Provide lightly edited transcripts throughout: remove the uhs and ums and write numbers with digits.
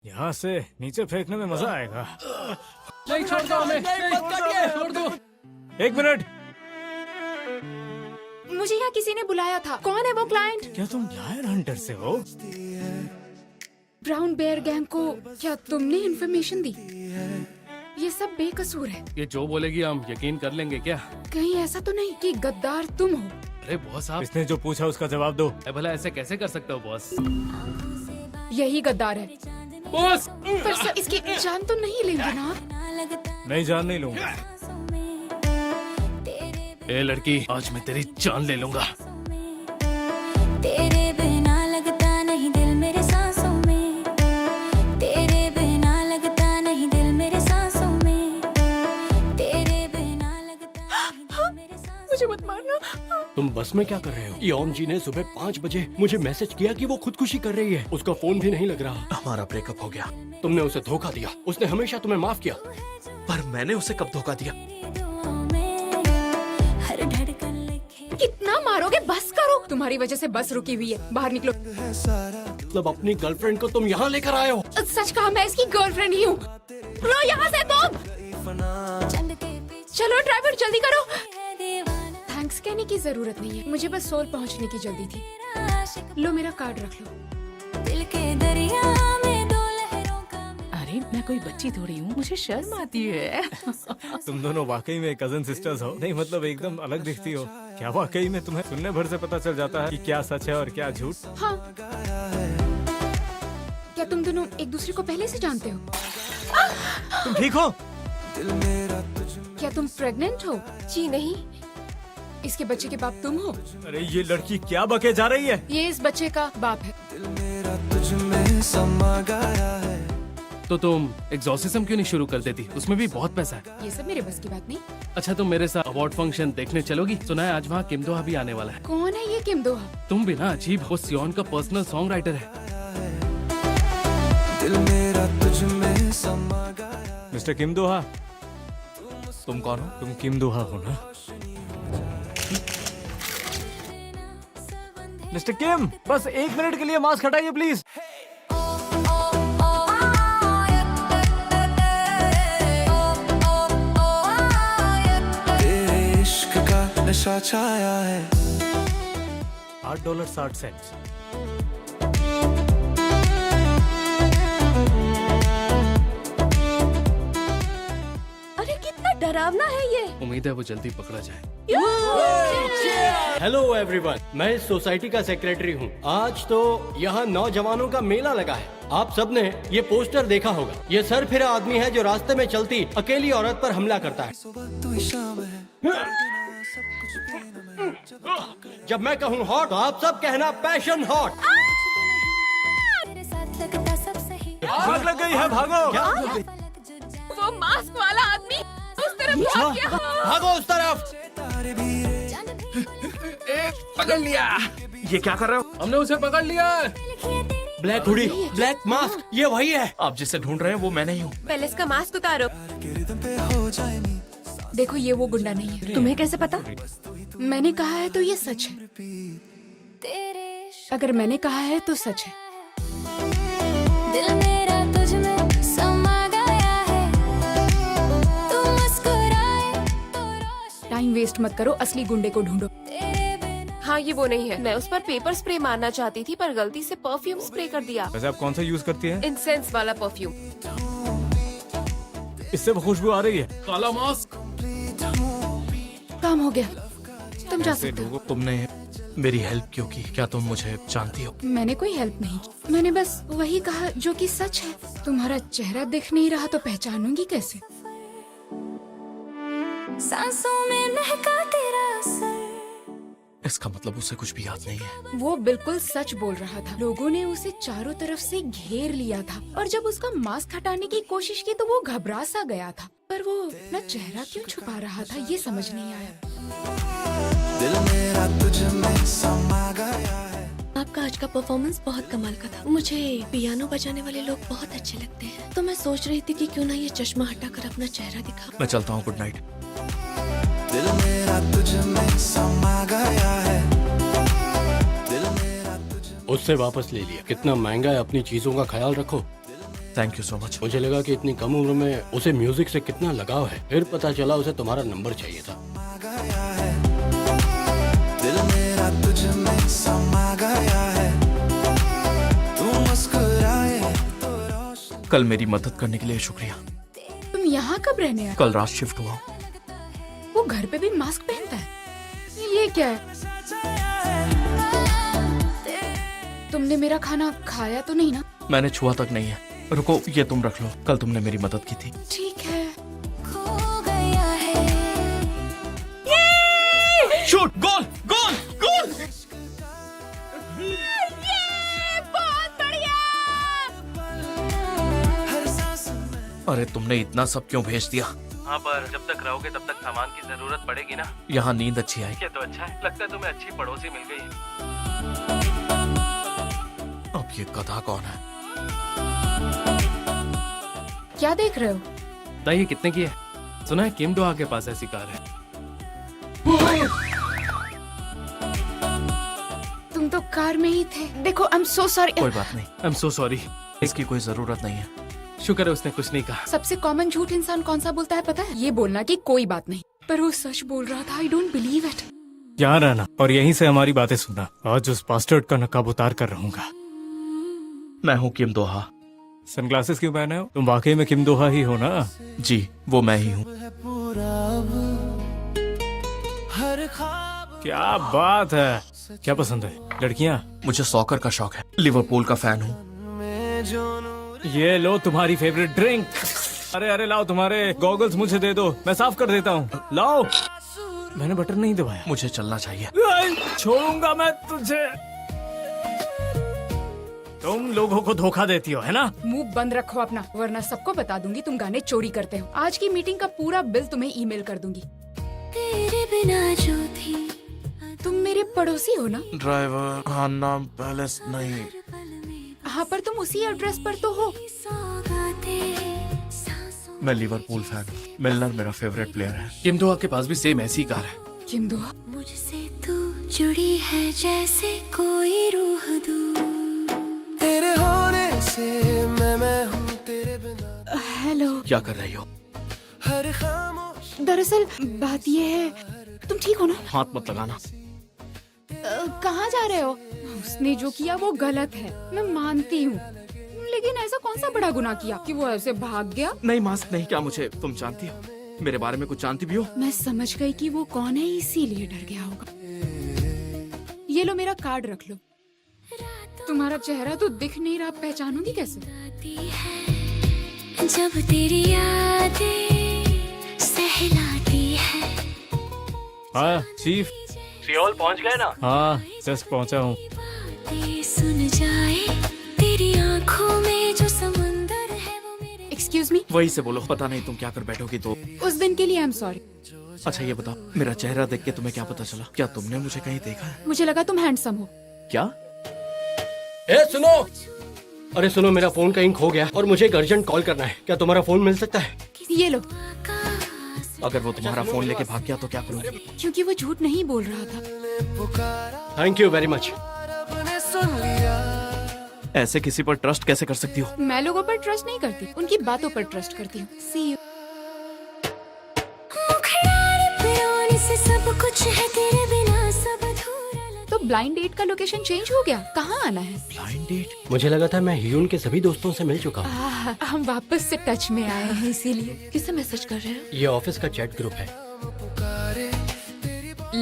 यहाँ से नीचे फेंकने में मजा आएगा। नहीं छोड़ दो हमें, नहीं छोड़ दो। 1 मिनट। मुझे यहाँ किसी ने बुलाया था। कौन है वो क्लाइंट? क्या तुम लायर हंटर से हो? ब्राउन बेयर गैंग को क्या तुमने इन्फॉर्मेशन दी? ये सब बेकसूर है। ये जो बोलेगी हम यकीन कर लेंगे क्या? कहीं ऐसा तो नहीं कि गद्दार तुम हो? अरे बॉस आप इसने जो पूछा उसका जवाब दो। भला ऐसे कैसे कर सकते हो बॉस? यही गद्दार है। बॉस पर सर इसकी जान तो नहीं लेंगे ना? नहीं, जान नहीं लूंगा। ए लड़की, आज मैं तेरी जान ले लूंगा। तेरे बिना लगता नहीं दिल मेरे सांसों में, तेरे बिना लगता नहीं दिल मेरे सांसों में, तेरे बिना लगता नहीं दिल मेरे सांसों। मुझे मत मारना। तुम बस में क्या कर रहे हो? योम जी ने सुबह 5 बजे मुझे मैसेज किया कि वो खुदकुशी कर रही है। उसका फोन भी नहीं लग रहा। हमारा ब्रेकअप हो गया। तुमने उसे धोखा दिया। उसने हमेशा तुम्हें माफ किया। पर मैंने उसे कब धोखा दिया? हर धड़कन लिखे कितना मारोगे? बस करो। तुम्हारी वजह से बस रुकी हुई है। बाहर निकलो। मतलब अपनी गर्लफ्रेंड को तुम यहाँ लेकर आए हो? सच कहा, मैं इसकी गर्लफ्रेंड ही हूँ। लो यहाँ से तुम। चंद के पीछे चलो ड्राइवर जल्दी करो। है दीवाना थैंक्स कहने की जरूरत नहीं है, मुझे बस सोल पहुँचने की जल्दी थी। आशिक, लो मेरा कार्ड रख लो। दिल के दरिया में दो लहरों का अरे मैं कोई बच्ची थोड़ी हूँ, मुझे शर्म आती है। तुम दोनों वाकई में कजन सिस्टर्स हो? नहीं मतलब एकदम अलग दिखती हो। क्या वाकई में तुम्हें सुनने भर से पता चल जाता है कि क्या सच है और क्या झूठ? हाँ। क्या तुम दोनों एक दूसरे को पहले से जानते हो? तुम ठीक हो? क्या तुम प्रेग्नेंट हो? जी नहीं। इसके बच्चे के बाप तुम हो? अरे ये लड़की क्या बके जा रही है? ये इस बच्चे का बाप है। तो तुम एग्जॉर्सिज्म क्यों नहीं शुरू कर देती? उसमें भी बहुत पैसा है। ये सब मेरे बस की बात नहीं। अच्छा तुम मेरे साथ अवार्ड फंक्शन देखने चलोगी? सुना है आज वहाँ किम दोहा भी आने वाला है। कौन है ये किम दोहा? तुम भी ना अजीब हो, सियोन का पर्सनल सॉन्ग राइटर है। मिस्टर किम दोहा, तुम कौन हो? तुम किम दोहा हो ना? मिस्टर किम, बस 1 मिनट के लिए मास्क हटाइए प्लीज। तेरे इश्क का नशा छाया है। $8.60। अरे कितना डरावना है ये। उम्मीद है वो जल्दी पकड़ा जाए। हेलो एवरीवन, मैं इस सोसाइटी का सेक्रेटरी हूँ। आज तो यहाँ नौजवानों का मेला लगा है। आप सबने ये पोस्टर देखा होगा। ये सरफिरा आदमी है जो रास्ते में चलती अकेली औरत पर हमला करता है। तू ही शाम है। जब मैं कहूँ हॉट तो आप सब कहना पैशन हॉट। तेरे साथ लगता सब सही। आग लग गई है, भागो। फलक जो वो मास्क वाला आदमी उस तरफ भाग गया। भागो उस तरफ। तारे भी रे। पकड़ लिया। ये क्या कर रहे हो? हमने उसे पकड़ लिया। ब्लैक हुडी, ब्लैक मास्क, ये वही है। आप जिसे ढूंढ रहे हैं वो मैं नहीं हूँ। पहले इसका मास्क उतारो। के रिदम पे हो जाए नी। देखो ये वो गुंडा नहीं है। तुम्हें कैसे पता? मैंने कहा है तो ये सच है। तेरे इश्क अगर मैंने कहा है तो सच है। दिल मेरा तुझ में समा गया है। तू मुस्कुराए तो रोशन टाइम वेस्ट मत करो, असली गुंडे को ढूंढो। तेरे बिना हाँ ये वो नहीं है। मैं उस पर पेपर स्प्रे मारना चाहती थी पर गलती से परफ्यूम स्प्रे कर दिया। वैसे आप कौन सा यूज करती हैं? इंसेंस वाला परफ्यूम। इससे वो खुशबू आ रही है। काला मास्क। काम हो गया, तुम जा ऐसे सकते हो। लोगों तुमने मेरी हेल्प क्यों की? क्या तुम मुझे जानती हो? मैंने कोई हेल्प नहीं की। मैंने बस वही कहा जो कि सच है। तुम्हारा चेहरा दिख नहीं रहा तो पहचानूंगी कैसे? सांसों में महका तेरा असर। इसका मतलब उसे कुछ भी याद नहीं है। वो बिल्कुल सच बोल रहा था। लोगों ने उसे चारों तरफ से घेर लिया था और जब उसका मास्क हटाने की कोशिश की तो वो घबरा सा गया था। पर वो अपना चेहरा क्यों छुपा रहा था ये समझ नहीं आया। दिल मेरा तुझ में समा गया है। आपका आज का परफॉर्मेंस बहुत कमाल का था। मुझे पियानो बजाने वाले लोग बहुत अच्छे लगते हैं, तो मैं सोच रही थी कि क्यों ना ये चश्मा हटाकर अपना चेहरा दिखा। मैं चलता हूँ, गुड नाइट। दिल मेरा तुझ में समा गया है। दिल मेरा तुझ में। उससे वापस ले लिया। कितना महंगा है, अपनी चीजों का ख्याल रखो। Thank you so much. मुझे लगा कि इतनी कम उम्र में उसे म्यूजिक से कितना लगाव है, फिर पता चला उसे तुम्हारा नंबर चाहिए था। गया है दिल मेरा तुझ में समा गया है तू मुस्कुराए तो रोशन कल मेरी मदद करने के लिए शुक्रिया। तुम यहाँ कब रहने आए? कल रात शिफ्ट हुआ। वो घर पे भी मास्क पहनता है? ये क्या है? तुमने मेरा खाना खाया तो नहीं ना? मैंने छुआ तक नहीं है। रुको, ये तुम रख लो, कल तुमने मेरी मदद की थी। ठीक है। खो गया है। शूट, गोल गोल गोल। बहुत बढ़िया। हर सांस में अरे तुमने इतना सब क्यों भेज दिया? हाँ, पर जब तक रहोगे तब तक सामान की जरूरत पड़ेगी ना। यहाँ नींद अच्छी आई। ये तो अच्छा है, लगता है तुम्हें अच्छी पड़ोसी मिल गई। अब ये गधा कौन है? क्या देख रहे हो? बताइए कितने की है? सुना है किम डोहा के पास ऐसी कार है। तुम तो कार में ही थे। देखो, आई एम सो सॉरी। कोई बात नहीं, आई एम सो सॉरी। इसकी कोई जरूरत नहीं है। शुक्र है उसने कुछ नहीं कहा। सबसे कॉमन झूठ इंसान कौन सा बोलता है पता है? ये बोलना कि कोई बात नहीं। पर वो सच बोल रहा था। I don't believe it. यहाँ रहना और यहीं से हमारी बातें सुनना। आज उस बास्टर्ड का नकाब उतार कर रहूंगा। मैं हूँ किम दोहा। सनग्लासेस क्यों पहने हो? तुम वाकई में किम दोहा ही हो ना? जी, वो मैं ही हूँ। पूरा अब हर ख्वाब क्या बात है। क्या पसंद है? लड़कियाँ? मुझे सॉकर का शौक है, लिवरपूल का फैन हूँ। में जो ये लो तुम्हारी फेवरेट ड्रिंक। अरे अरे लाओ, तुम्हारे गॉगल्स मुझे दे दो, मैं साफ कर देता हूँ। लाओ। मैंने बटन नहीं दबाया। मुझे चलना चाहिए। छोड़ूंगा मैं तुझे। तुम लोगों को धोखा देती हो, है ना? मुंह बंद रखो अपना, वरना सबको बता दूंगी तुम गाने चोरी करते हो। आज की मीटिंग का पूरा बिल तुम्हें ईमेल कर दूंगी। तेरे बिना जो थी तुम मेरे पड़ोसी हो ना? ड्राइवर खाना पैलेस नहीं। हाँ, पर तुम उसी एड्रेस पर तो हो। सौगातें सांसों मैं लिवरपूल फैन हूँ। मिलनर मेरा फेवरेट प्लेयर है। किम डोहा के पास भी सेम ऐसी कार है। किम दोहा? मुझसे तू जुड़ी है जैसे कोई रूह दूर। तेरे होने से मैं हूँ तेरे बिना हेलो। क्या कर रही हो? हर खामोश दरअसल बात ये है, तुम ठीक हो ना? हाथ मत लगाना। कहाँ जा रहे हो? उसने जो किया वो गलत है, मैं मानती हूँ। लेकिन ऐसा कौन सा बड़ा गुनाह किया कि वो ऐसे भाग गया? नहीं, मास्क नहीं। क्या मुझे तुम जानती हो? मेरे बारे में कुछ जानती भी हो? मैं समझ गई कि वो कौन है, इसीलिए डर गया होगा। ये लो, मेरा कार्ड रख लो। तुम्हारा चेहरा तो दिख नहीं रहा, पहचानूंगी कैसे? आती है जब तेरी यादें सहलाती है। हाँ चीफ। सियोल पहुंच गए ना? हाँ, जस्ट पहुंचा हूँ। बातें सुन जाए तेरी आंखों में जो समंदर है वो मेरे। Excuse me. वही से बोलो। पता नहीं तुम क्या कर बैठोगी तो। उस दिन के लिए आई एम सॉरी। अच्छा ये बताओ, मेरा चेहरा देख के तुम्हें क्या पता चला? क्या तुमने मुझे कहीं देखा है? मुझे लगा तुम हैंडसम हो। क्या? ए सुनो, अरे सुनो, मेरा फोन कहीं खो गया और मुझे एक अर्जेंट कॉल करना है। क्या तुम्हारा फोन मिल सकता है? ये लो। अगर वो तुम्हारा फोन लेके भाग गया तो क्या करूँगी? क्योंकि वो झूठ नहीं बोल रहा था। Thank you very much. रब ने सुन लिया ऐसे किसी पर ट्रस्ट कैसे कर सकती हो? मैं लोगों पर ट्रस्ट नहीं करती, उनकी बातों पर ट्रस्ट करती हूँ। See you। मुखड़े पे आने से सब कुछ है, तेरे बिना सब अधूरा लगे। तो ब्लाइंड डेट का लोकेशन चेंज हो गया, कहाँ आना है? Blind date? मुझे लगा था मैं ह्यून के सभी दोस्तों से मिल चुका हूँ। हम वापस से टच में आए हैं, इसीलिए। किसे मैसेज कर रहे हो? ये ऑफिस का चैट ग्रुप है।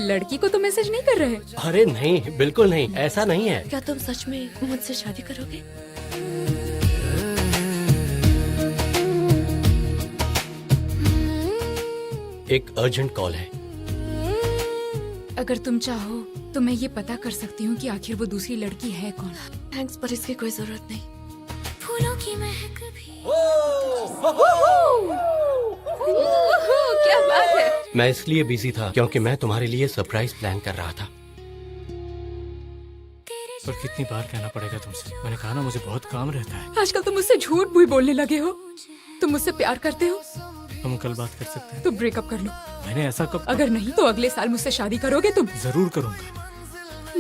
लड़की को तो मैसेज नहीं कर रहे? अरे नहीं, बिल्कुल नहीं, ऐसा नहीं है। क्या तुम सच में मुझसे शादी करोगे? एक अर्जेंट कॉल है। अगर तुम चाहो तो मैं ये पता कर सकती हूँ कि आखिर वो दूसरी लड़की है कौन। थैंक्स, पर इसकी कोई जरूरत नहीं। फूलों की महक भी। क्या बात है। मैं इसलिए बिजी था क्योंकि मैं तुम्हारे लिए सरप्राइज प्लान कर रहा था। पर कितनी बार कहना पड़ेगा तुमसे? मैंने कहा ना, मुझे बहुत काम रहता है। आजकल तुम मुझसे झूठ भी बोलने लगे हो। तुम मुझसे प्यार करते हो? हम कल बात कर सकते हैं। तो ब्रेकअप कर लो। मैंने ऐसा कब? अगर नहीं तो अगले साल मुझसे शादी करोगे तुम? जरूर करूंगा।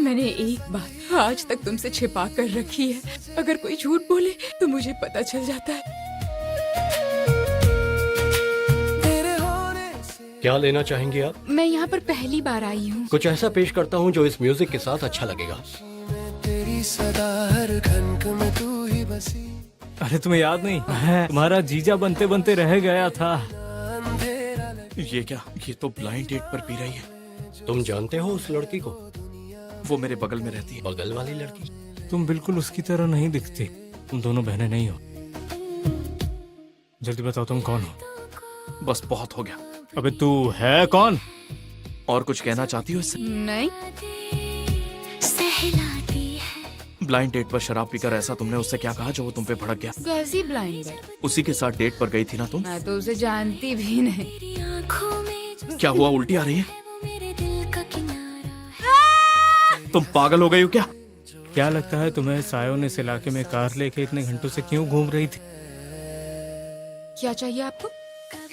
मैंने एक बात आज तक तुमसे छिपा कर रखी है। अगर कोई झूठ बोले तो मुझे पता चल जाता है। क्या लेना चाहेंगे आप? मैं यहाँ पर पहली बार आई हूँ। कुछ ऐसा पेश करता हूँ जो इस म्यूजिक के साथ अच्छा लगेगा। तेरी सदा हर खनक में तू ही बसी। अरे तुम्हें याद नहीं, मैं तुम्हारा जीजा बनते बनते रह गया था। ये क्या? ये तो ब्लाइंड डेट पर पी रही है। तुम जानते हो उस लड़की को? वो मेरे बगल में रहती है। बगल वाली लड़की? तुम बिल्कुल उसकी तरह नहीं दिखती। तुम दोनों बहनें नहीं हो। जल्दी बताओ तुम कौन हो। बस बहुत हो गया। अबे तू है कौन? और कुछ कहना चाहती हो इससे? नहीं, सहलाती है। ब्लाइंड डेट पर शराब पीकर ऐसा तुमने उससे क्या कहा जो वो तुम पे भड़क गया? कैसी ब्लाइंड है? उसी के साथ डेट पर गई थी ना तुम? मैं तो उसे जानती भी नहीं। तेरी आंखों में जो क्या हुआ, उल्टी आ रही है? वो मेरे दिल का किनारा है। तुम पागल हो गई हो क्या? क्या लगता है तुम्हें सायों ने इस इलाके में कार लेके इतने घंटों से क्यों घूम रही थी? क्या चाहिए आपको?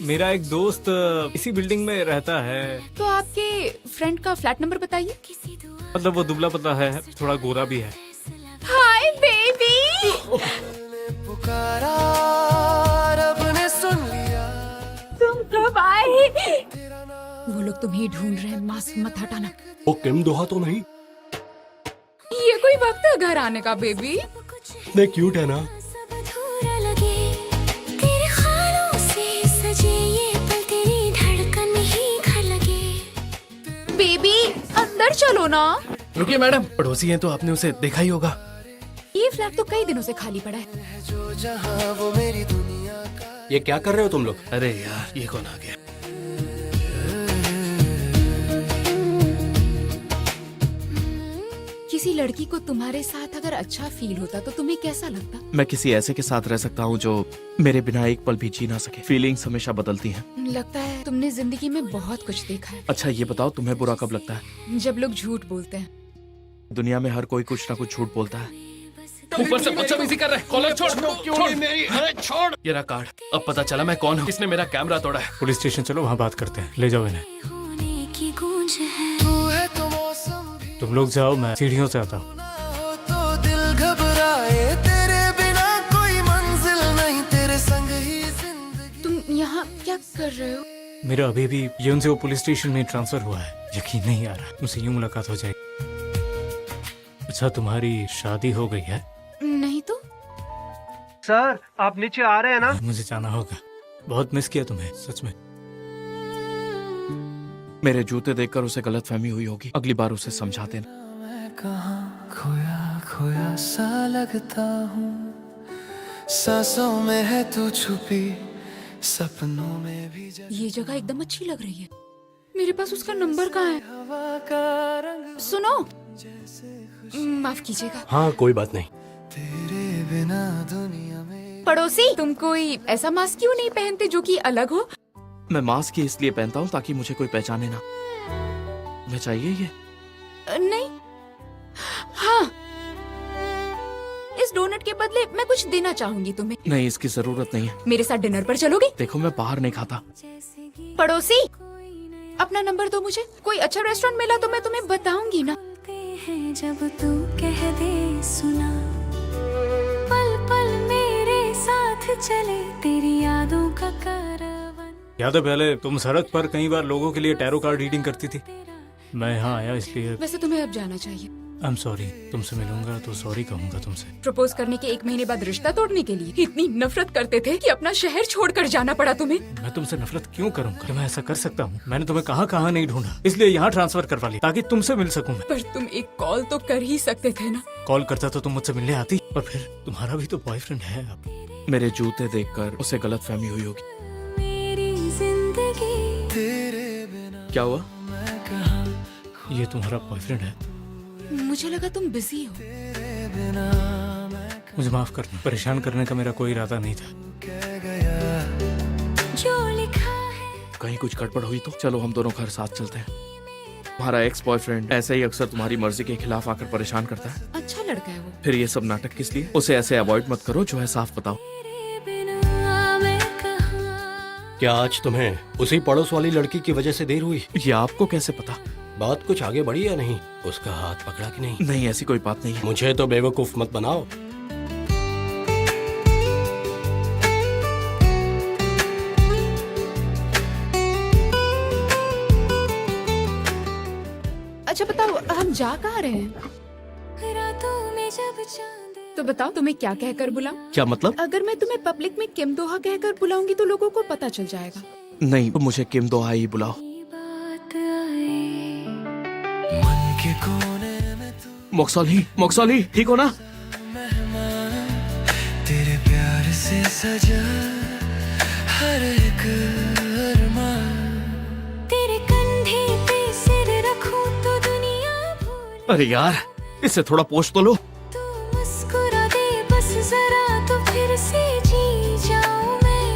मेरा एक दोस्त इसी बिल्डिंग में रहता है। तो आपके फ्रेंड का फ्लैट नंबर बताइए। मतलब वो दुबला पतला है, थोड़ा गोरा भी है। Hi baby. पुकारा रब ने सुन लिया। तुम कब आए? वो लोग तुम्हें ढूंढ रहे हैं, मास्क मत हटाना। वो किम दोहा तो नहीं? ये कोई वक्त है घर आने का बेबी? नहीं, क्यूट है ना? सब अधूरा लगे तेरे ख्यालों से सजे ये पल, तेरी धड़कन ही घर लगे। बेबी अंदर चलो ना। रुकिए मैडम, पड़ोसी हैं तो आपने उसे देखा ही होगा। ये फ्लैट तो कई दिनों से खाली पड़ा है। जो जहां वो मेरी दुनिया का। ये क्या कर रहे हो तुम लोग? अरे यार, ये कौन आ गया? किसी लड़की को तुम्हारे साथ अगर अच्छा फील होता तो तुम्हें कैसा लगता? मैं किसी ऐसे के साथ रह सकता हूँ जो मेरे बिना एक पल भी जी ना सके। फीलिंग्स हमेशा बदलती हैं। लगता है तुमने जिंदगी में बहुत कुछ देखा है। अच्छा ये बताओ, तुम्हें बुरा कब लगता है? जब लोग झूठ बोलते हैं। दुनिया में हर कोई कुछ ना कुछ झूठ बोलता है। ऊपर से बदतमीजी कर रहा है। कॉलर छोड़। छोड़ मेरी। अरे छोड़। ये रहा कार्ड। अब पता चला मैं कौन हूँ। इसने मेरा कैमरा तोड़ा है। पुलिस स्टेशन चलो, वहाँ बात करते हैं। ले जाओ इन्हें। होने की गूंज है। तू है तो मौसम भी तुम लोग जाओ, मैं सीढ़ियों से आता हूँ। ना हो तो दिल घबराए। तेरे बिना कोई मंजिल नहीं, तेरे संग ही जिंदगी। तुम यहाँ क्या कर रहे हो? मेरा अभी भी यून से वो पुलिस स्टेशन में ट्रांसफर हुआ है। यकीन नहीं आ रहा, मुझसे यूं मुलाकात हो जाएगी। अच्छा तुम्हारी शादी हो गई है? नहीं तो। सर आप नीचे आ रहे हैं ना? मुझे जाना होगा। बहुत मिस किया तुम्हें, सच में। मेरे जूते देखकर उसे गलतफहमी हुई होगी। अगली बार उसे समझा देना। मैं कहाँ खोया खोया सा लगता हूँ। सांसों में है तू छुपी, सपनों में भी ये जगह एकदम अच्छी लग रही है। मेरे पास उसका नंबर कहाँ है? हवा का रंग। सुनो, माफ कीजिएगा। हाँ कोई बात नहीं। तेरे बिना दुनिया में। पड़ोसी, तुम कोई ऐसा मास्क क्यों नहीं पहनते जो कि अलग हो? मैं मास्क ही इसलिए पहनता हूँ ताकि मुझे कोई पहचाने ना। मैं चाहिए ये? नहीं। हाँ, इस डोनट के बदले मैं कुछ देना चाहूंगी तुम्हें। नहीं, इसकी जरूरत नहीं है। मेरे साथ डिनर पर चलोगे? देखो मैं बाहर नहीं खाता। पड़ोसी, अपना नंबर दो मुझे। कोई अच्छा रेस्टोरेंट मिला तो मैं तुम्हें बताऊंगी ना। हैं जब तू कह दे सुना, पल पल मेरे साथ चले तेरी यादों का कारवां। याद है पहले तुम सड़क पर कई बार लोगों के लिए टैरो कार्ड रीडिंग करती थी? मैं यहाँ आया इसलिए। वैसे तुम्हें अब जाना चाहिए। I am sorry. तुमसे मिलूंगा तो सॉरी कहूंगा तुमसे। प्रपोज करने के 1 महीने बाद रिश्ता तोड़ने के लिए इतनी नफरत करते थे कि अपना शहर छोड़कर जाना पड़ा तुम्हें। मैं तुमसे नफरत क्यों करूंगा? क्या मैं ऐसा कर सकता हूँ? मैंने तुम्हें कहाँ कहाँ नहीं ढूंढा, इसलिए यहाँ ट्रांसफर करवा लिया ताकि तुमसे मिल सकूं मैं। पर तुम एक कॉल तो कर ही सकते थे ना। कॉल करता तो तुम मुझसे मिलने आती। और फिर तुम्हारा भी तो बॉयफ्रेंड है अब। मेरे जूते देखकर उसे गलतफहमी हुई होगी। मेरी जिंदगी तेरे बिना क्या हुआ? मैं कहाँ ये तुम्हारा बॉयफ्रेंड है? मुझे लगा तुम बिजी हो। तेरे बिना मैं मुझे माफ करना, परेशान करने का मेरा कोई इरादा नहीं था। कह गया। जो लिखा है। कहीं कुछ गड़बड़ हुई तो चलो हम दोनों घर साथ चलते हैं। तुम्हारा एक्स बॉयफ्रेंड ऐसे ही अक्सर तुम्हारी मर्जी के खिलाफ आकर परेशान करता है। अच्छा लड़का है वो। फिर ये सब नाटक किस लिए? उसे ऐसे अवॉइड मत करो, जो है साफ बताओ। तेरे बिना मैं कहाँ। क्या आज तुम्हें उसी पड़ोस वाली लड़की की वजह से देर हुई? ये आपको कैसे पता? बात कुछ आगे बढ़ी या नहीं? उसका हाथ पकड़ा कि नहीं? नहीं, ऐसी कोई बात नहीं है। मुझे तो बेवकूफ मत बनाओ। अच्छा बताओ, हम जा कहाँ रहे हैं? रातों में जब चांद तो बताओ तुम्हें क्या कहकर बुलाऊं? क्या मतलब? अगर मैं तुम्हें पब्लिक में किम दोहा कहकर बुलाऊंगी तो लोगों को पता चल जाएगा। नहीं, मुझे किम दोहा ही बुलाओ। की बात आए, मन के कोने में तू मोक्सॉली, ठीक हो ना? मेहमान, तेरे प्यार से सजा हर एक अरमान। तेरे कंधे पे सिर रखूं तो दुनिया भूल। अरे यार, इससे थोड़ा पोष तो लो। तू मुस्कुरा दे बस जरा तो फिर से जी जाऊं मैं।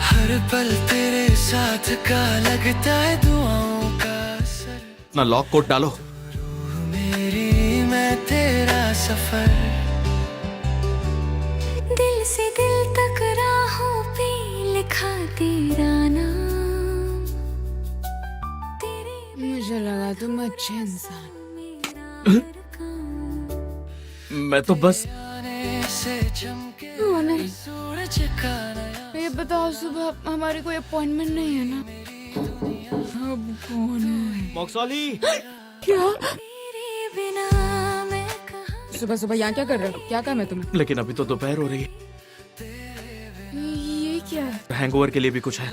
हर पल तेरे साथ का लगता है दुआओं का असर। ना लॉक कोट डालो। रूह मेरी मैं तेरा सफर। दिल से दिल तक राहों पे लिखा तेरा नाम। तेरे मुझे लगा तुम अच्छे इंसान। मैं तो बस आने से चमके नहीं, सूरज का नया। ये बताओ सुबह हमारी कोई अपॉइंटमेंट नहीं है ना? अब कौन है? मोक्सॉली। क्या? तेरे बिना मैं कहाँ। सुबह सुबह यहाँ क्या कर रहे हो? क्या काम है तुम्हें? लेकिन अभी तो दोपहर हो रही है। ये क्या है? हैंगओवर के लिए भी कुछ है।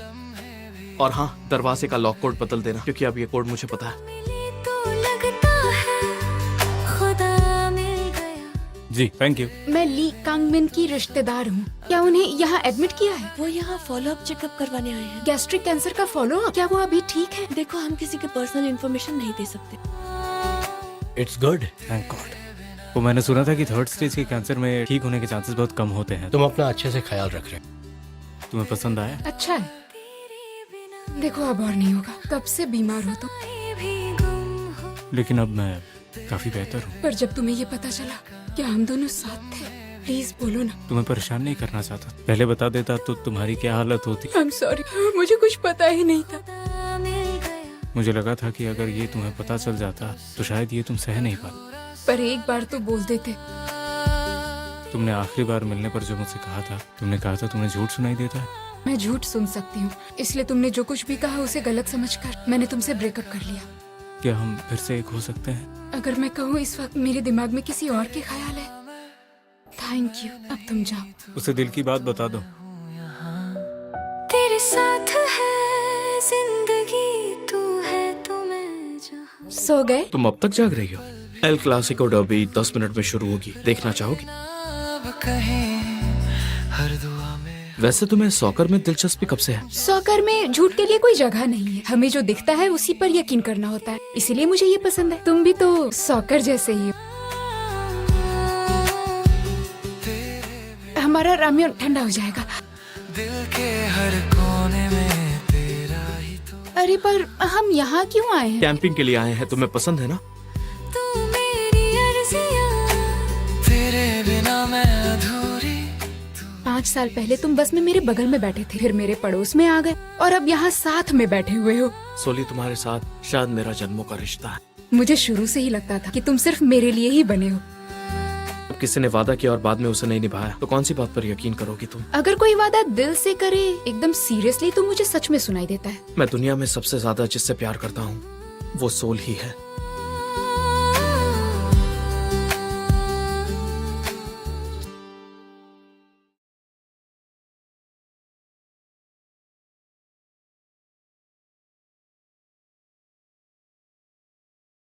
और हाँ, दरवाजे का लॉक कोड बदल देना, क्योंकि अब ये कोड मुझे पता है। मिले तो लगता है खुदा मिल गया। जी थैंक यू। मैं ली कांगमिन की रिश्तेदार हूँ। क्या उन्हें यहाँ एडमिट किया है? वो यहाँ फॉलो अप चेकअप करवाने आए हैं। गैस्ट्रिक कैंसर का फॉलो अप? क्या वो अभी ठीक है? देखो, हम किसी के पर्सनल इन्फॉर्मेशन नहीं दे सकते। It's good. Thank God. वो मैंने सुना था कि 3rd स्टेज के कैंसर में ठीक होने के चांसेस बहुत कम होते हैं। तुम अपना अच्छे से ख्याल रख रहे हो। तुम्हें पसंद आया? अच्छा है। देखो अब और नहीं होगा। कब से बीमार हो तुम? भी गुम हो। लेकिन अब मैं काफी बेहतर हूँ। पर जब तुम्हें ये पता चला कि हम दोनों साथ थे, प्लीज बोलो ना। तुम्हें परेशान नहीं करना चाहता। पहले बता देता तो तुम्हारी क्या हालत होती। आई एम सॉरी, मुझे कुछ पता ही नहीं था। खुदा मिल गया। मुझे लगा था कि अगर ये तुम्हें पता चल जाता तो शायद ये तुम सह नहीं पाते। पर एक बार तो बोल देते। तुमने आखिरी बार मिलने पर जो मुझसे कहा था, तुमने कहा था तुम्हें झूठ सुनाई देता है। मैं झूठ सुन सकती हूँ, इसलिए तुमने जो कुछ भी कहा उसे गलत समझकर मैंने तुमसे ब्रेकअप कर लिया। क्या हम फिर से एक हो सकते हैं? अगर मैं कहूँ इस वक्त मेरे दिमाग में किसी और के ख्याल है। थैंक यू, अब तुम जाओ। उसे दिल की बात बता दो। तेरे साथ है जिंदगी, तू है तो मैं जहाँ। सो गए? तुम अब तक जाग रही हो? एल क्लासिको डर्बी 10 मिनट में शुरू होगी, देखना चाहोगी? अब कहीं हर दुआ में। वैसे तुम्हें सॉकर में दिलचस्पी कब से है? सॉकर में झूठ के लिए कोई जगह नहीं है। हमें जो दिखता है उसी पर यकीन करना होता है, इसीलिए मुझे ये पसंद है। तुम भी तो सॉकर जैसे ही हो। हमारा रामेन ठंडा हो जाएगा। दिल के हर कोने में तेरा ही तो। अरे पर हम यहाँ क्यों आए हैं? कैंपिंग के लिए आए हैं। तुम्हें पसंद है ना? तू मेरी अर्जियाँ। तेरे बिना मैं अधूरी। 5 साल पहले तुम बस में मेरे बगल में बैठे थे, फिर मेरे पड़ोस में आ गए और अब यहाँ साथ में बैठे हुए हो। सोली, तुम्हारे साथ शायद मेरा जन्मों का रिश्ता है। मुझे शुरू से ही लगता था कि तुम सिर्फ मेरे लिए ही बने हो। अब किसी ने वादा किया और बाद में उसे नहीं निभाया तो कौन सी बात पर यकीन करोगी तुम? अगर कोई वादा दिल से करे एकदम सीरियसली तो मुझे सच में सुनाई देता है। मैं दुनिया में सबसे ज्यादा जिससे प्यार करता हूँ वो सोल ही है।